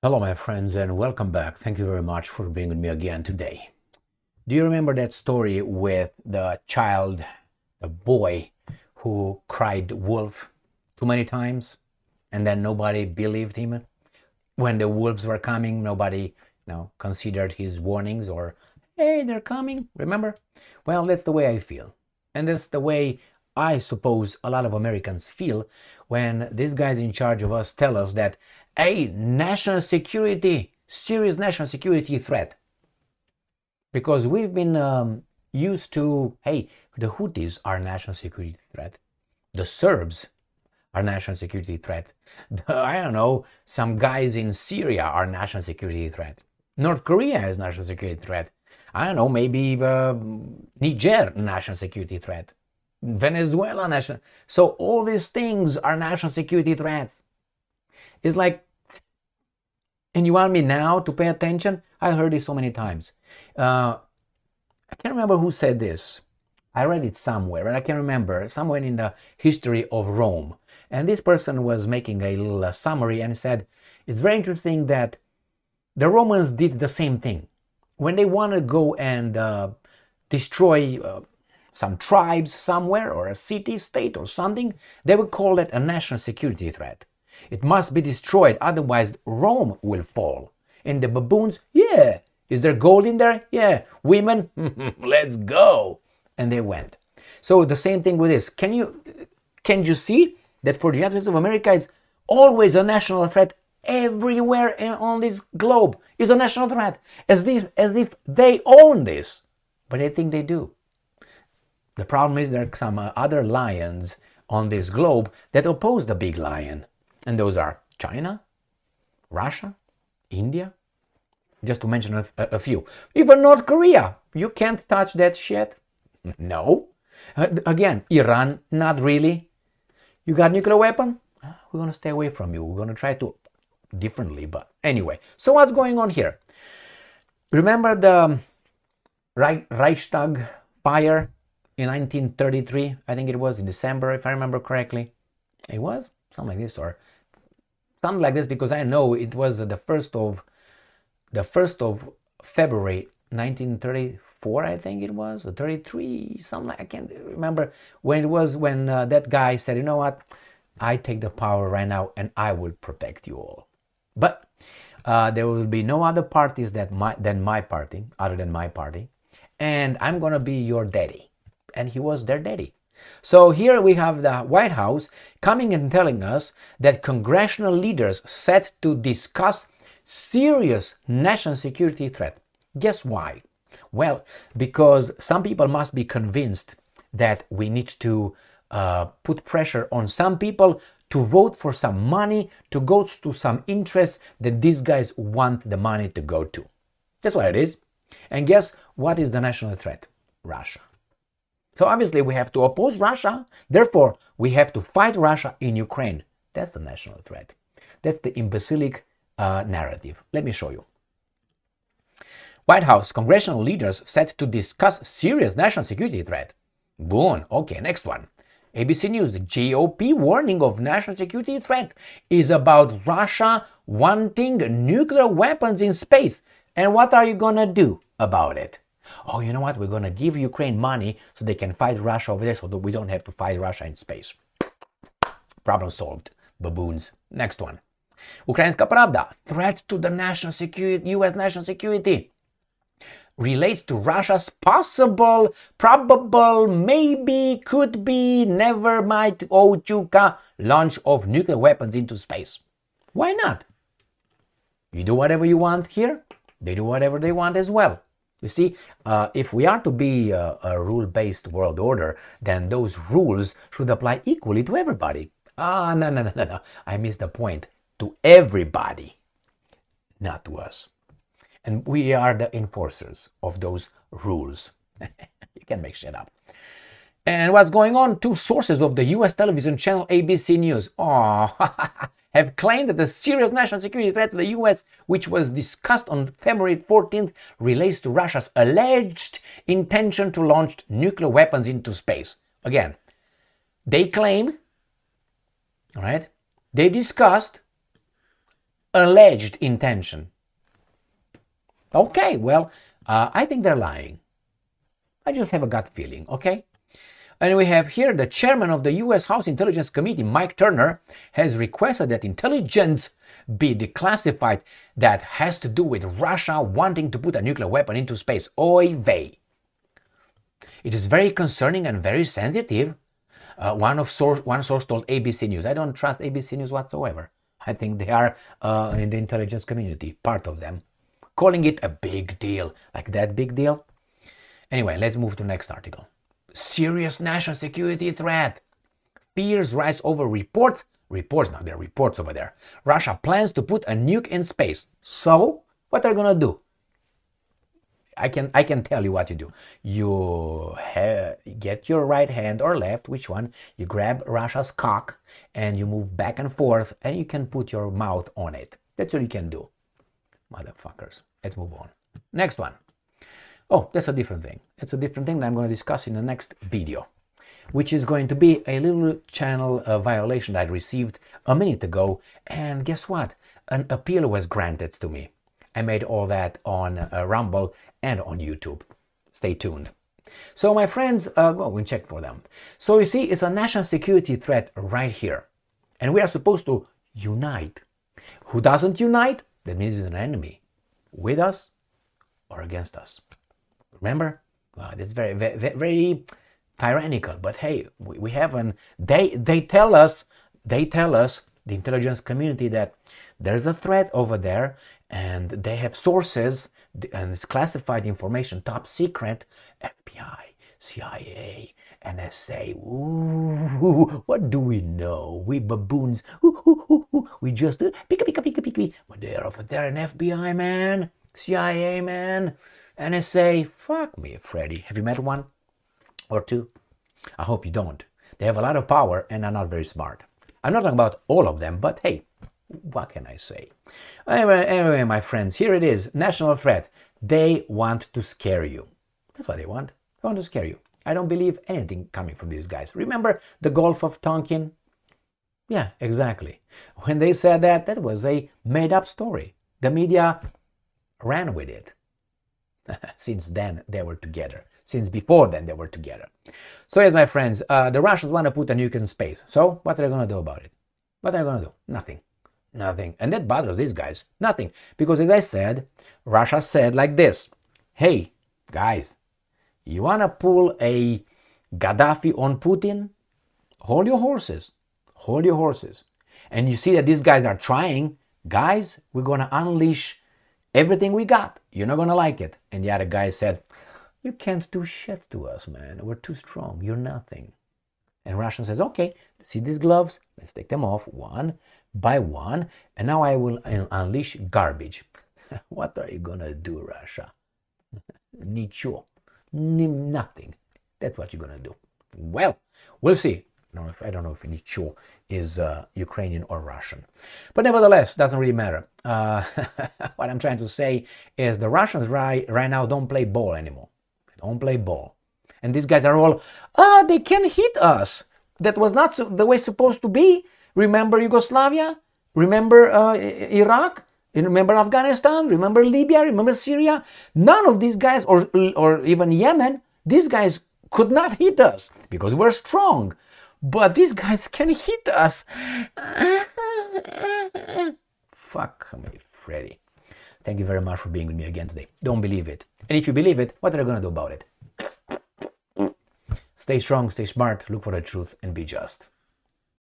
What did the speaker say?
Hello, my friends, and welcome back. Thank you very much for being with me again today. Do you remember that story with the child, the boy who cried wolf too many times and then nobody believed him? When the wolves were coming, nobody, considered his warnings or, hey, they're coming, remember? Well, that's the way I feel. And that's the way I suppose a lot of Americans feel when these guys in charge of us tell us that a national security, serious national security threat. Because we've been used to, hey, the Houthis are national security threat. The Serbs are national security threat. I don't know, some guys in Syria are national security threat. North Korea is national security threat. I don't know, maybe Niger national security threat. Venezuela national. So all these things are national security threats. It's like, and you want me now to pay attention? I heard it so many times. I can't remember who said this. I read it somewhere, but I can't remember. Somewhere in the history of Rome. And this person was making a little summary and said, it's very interesting that the Romans did the same thing. When they want to go and destroy some tribes somewhere or a city, state or something, they would call it a national security threat. It must be destroyed, otherwise Rome will fall. And the baboons, yeah. Is there gold in there? Yeah. Women, let's go. And they went. So the same thing with this. Can you see that for the United States of America, it's always a national threat everywhere on this globe is a national threat, as if they own this, but I think they do. The problem is there are some other lions on this globe that oppose the big lion, and those are China, Russia, India, just to mention a few. Even North Korea, you can't touch that shit. No. Again, Iran, not really. You got nuclear weapon? We're going to stay away from you. We're going to try to differently, but anyway. So what's going on here? Remember the Reichtag Fire in 1933? I think it was in December, if I remember correctly. It was something like this, or something like this, because I know it was the 1st of February 1934, I think it was, or 33, something, I can't remember when it was, when that guy said, you know what, I take the power right now and I will protect you all. But there will be no other parties than my party, other than my party, and I'm going to be your daddy. And he was their daddy. So here we have the White House coming and telling us that congressional leaders set to discuss serious national security threat. Guess why? Well, because some people must be convinced that we need to put pressure on some people to vote for some money, to go to some interests that these guys want the money to go to. That's what it is. And guess what is the national threat? Russia. So obviously we have to oppose Russia. Therefore, we have to fight Russia in Ukraine. That's the national threat. That's the imbecilic narrative. Let me show you. White House congressional leaders set to discuss serious national security threat. Boom. Okay, next one. ABC News, the GOP warning of national security threat is about Russia wanting nuclear weapons in space. And what are you gonna do about it? Oh, you know what? We're gonna give Ukraine money so they can fight Russia over there, so that we don't have to fight Russia in space. Problem solved. Baboons. Next one. Ukrainska Pravda, threat to the national security, U.S. national security, relates to Russia's possible, probable, maybe, could be, never might, Ochuka launch of nuclear weapons into space. Why not? You do whatever you want here, they do whatever they want as well. You see, if we are to be a rule-based world order, then those rules should apply equally to everybody. No. I missed the point. To everybody, not to us. And we are the enforcers of those rules. You can make shit up. And what's going on? Two sources of the U.S. television channel ABC News have claimed that the serious national security threat to the U.S., which was discussed on February 14th, relates to Russia's alleged intention to launch nuclear weapons into space. Again, they claim, all right, they discussed alleged intention. Okay, well, I think they're lying. I just have a gut feeling, okay? And we have here the chairman of the U.S. House Intelligence Committee, Mike Turner, has requested that intelligence be declassified that has to do with Russia wanting to put a nuclear weapon into space. Oy vey. It is very concerning and very sensitive. One source told ABC News. I don't trust ABC News whatsoever. I think they are in the intelligence community, part of them, calling it a big deal. Like that big deal? Anyway, let's move to the next article. Serious national security threat. Fears rise over reports. Reports, now there are reports over there. Russia plans to put a nuke in space. So, what are they going to do? I can tell you what you do. You get your right hand or left, which one, you grab Russia's cock and you move back and forth and you can put your mouth on it. That's what you can do. Motherfuckers. Let's move on. Next one. Oh, that's a different thing. It's a different thing that I'm going to discuss in the next video, which is going to be a little channel violation that I received a minute ago. And guess what? An appeal was granted to me. I made all that on Rumble and on YouTube. Stay tuned. So my friends, well, we'll check for them. So you see, it's a national security threat right here. And we are supposed to unite. Who doesn't unite? That means it's an enemy. With us or against us. Remember? Well, that's very, very, very tyrannical. But hey, we have an... They tell us, the intelligence community, that there's a threat over there and they have sources and it's classified information, top secret, FBI, CIA, NSA. Ooh, what do we know? We baboons. We just pika pika pika pika. But they're over there in FBI, man. CIA, man. NSA. Fuck me, Freddy. Have you met one or two? I hope you don't. They have a lot of power and are not very smart. I'm not talking about all of them, but hey, what can I say? Anyway, my friends, here it is. National threat. They want to scare you. That's what they want. They want to scare you. I don't believe anything coming from these guys. Remember the Gulf of Tonkin? Yeah, exactly. When they said that, that was a made-up story. The media ran with it. Since then, they were together. Since before then, they were together. So yes, my friends, the Russians want to put a nuke in space. So what are they going to do about it? What are they going to do? Nothing. Nothing. And that bothers these guys. Nothing. Because as I said, Russia said like this. Hey, guys, you want to pull a Gaddafi on Putin? Hold your horses. Hold your horses. And you see that these guys are trying. Guys, we're going to unleash everything we got. You're not going to like it. And the other guy said, you can't do shit to us, man. We're too strong. You're nothing. And Russia says, okay, see these gloves? Let's take them off one by one. And now I will unleash garbage. What are you going to do, Russia? Nicho. Nothing. That's what you're going to do. Well, we'll see. I don't know if Nicho is Ukrainian or Russian. But nevertheless, doesn't really matter. What I'm trying to say is the Russians right now don't play ball anymore. They don't play ball. And these guys are all, they can hit us. That was not the way it's supposed to be. Remember Yugoslavia? Remember Iraq? Remember Afghanistan? Remember Libya? Remember Syria? None of these guys, or even Yemen, these guys could not hit us because we're strong. But these guys can hit us. Fuck me, Freddy. Thank you very much for being with me again today. Don't believe it. And if you believe it, what are you going to do about it? Stay strong, stay smart, look for the truth, and be just.